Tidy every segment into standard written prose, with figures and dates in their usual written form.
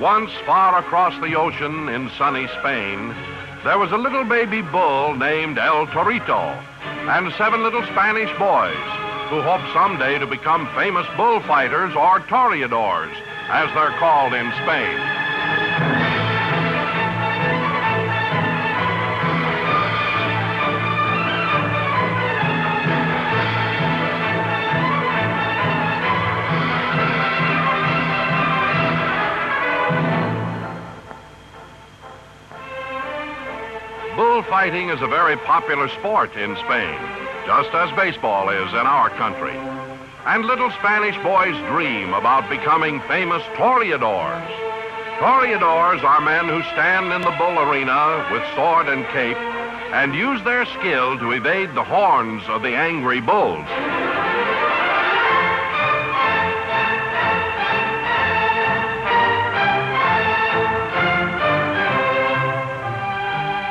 Once, far across the ocean in sunny Spain, there was a little baby bull named El Torito and 7 little Spanish boys who hoped someday to become famous bullfighters or toreadors, as they're called in Spain. Bullfighting is a very popular sport in Spain, just as baseball is in our country. And little Spanish boys dream about becoming famous toreadors. Toreadors are men who stand in the bull arena with sword and cape and use their skill to evade the horns of the angry bulls.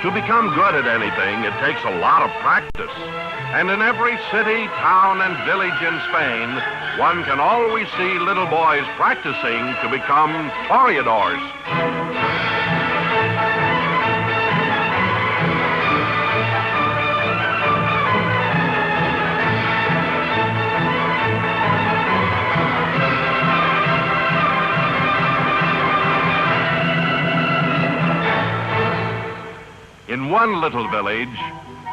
To become good at anything, it takes a lot of practice. And in every city, town, and village in Spain, one can always see little boys practicing to become toreadors. In one little village,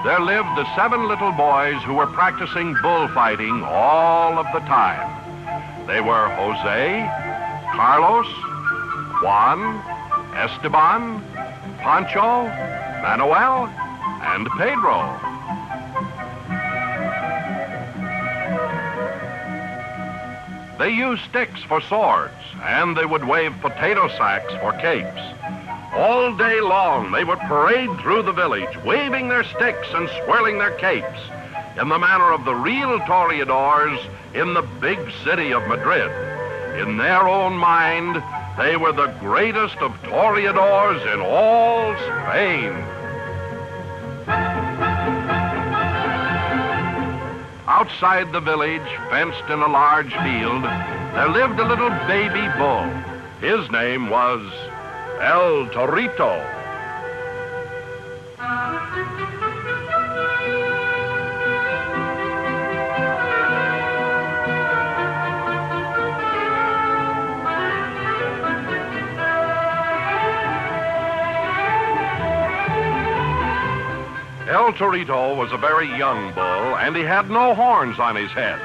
there lived the 7 little boys who were practicing bullfighting all of the time. They were Jose, Carlos, Juan, Esteban, Pancho, Manuel, and Pedro. They used sticks for swords, and they would wave potato sacks for capes. All day long, they would parade through the village, waving their sticks and swirling their capes, in the manner of the real toreadors in the big city of Madrid. In their own mind, they were the greatest of toreadors in all Spain. Outside the village, fenced in a large field, there lived a little baby bull. His name was El Torito. El Torito was a very young bull, and he had no horns on his head,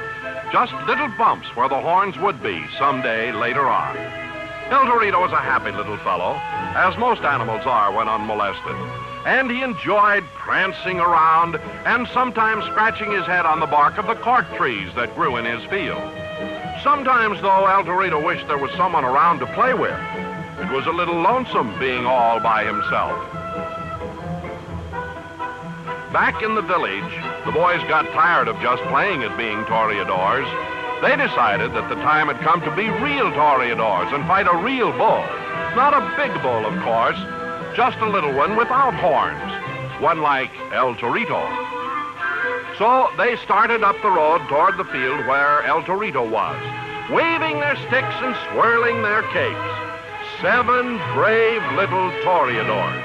just little bumps where the horns would be someday later on. El Torito was a happy little fellow, as most animals are when unmolested, and he enjoyed prancing around and sometimes scratching his head on the bark of the cork trees that grew in his field. Sometimes, though, El Torito wished there was someone around to play with. It was a little lonesome being all by himself. Back in the village, the boys got tired of just playing at being toreadors. They decided that the time had come to be real toreadors and fight a real bull. Not a big bull, of course, just a little one without horns, one like El Torito. So they started up the road toward the field where El Torito was, waving their sticks and swirling their capes. 7 brave little toreadors.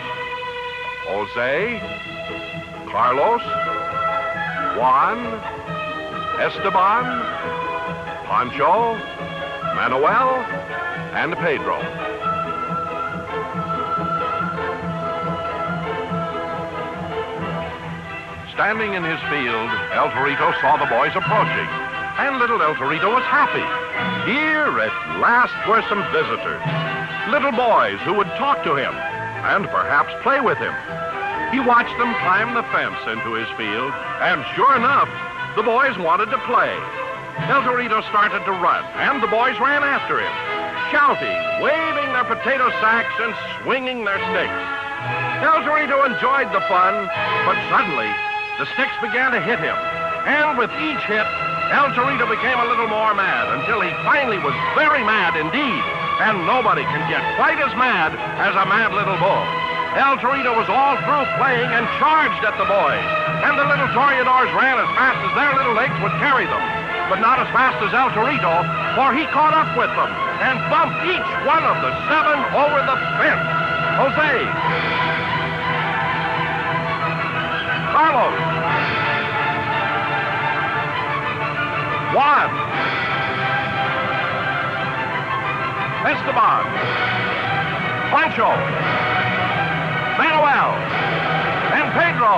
Jose, Carlos, Juan, Esteban, Pancho, Manuel, and Pedro. Standing in his field, El Torito saw the boys approaching, and little El Torito was happy. Here at last were some visitors, little boys who would talk to him and perhaps play with him. He watched them climb the fence into his field, and sure enough, the boys wanted to play. El Torito started to run, and the boys ran after him, shouting, waving their potato sacks, and swinging their sticks. El Torito enjoyed the fun, but suddenly, the sticks began to hit him. And with each hit, El Torito became a little more mad, until he finally was very mad indeed. And nobody can get quite as mad as a mad little bull. El Torito was all through playing and charged at the boys. And the little toreadors ran as fast as their little legs would carry them. but not as fast as El Torito, for he caught up with them and bumped each one of the 7 over the fence. Jose. Carlos. Juan. Esteban. Pancho. Manuel. And Pedro.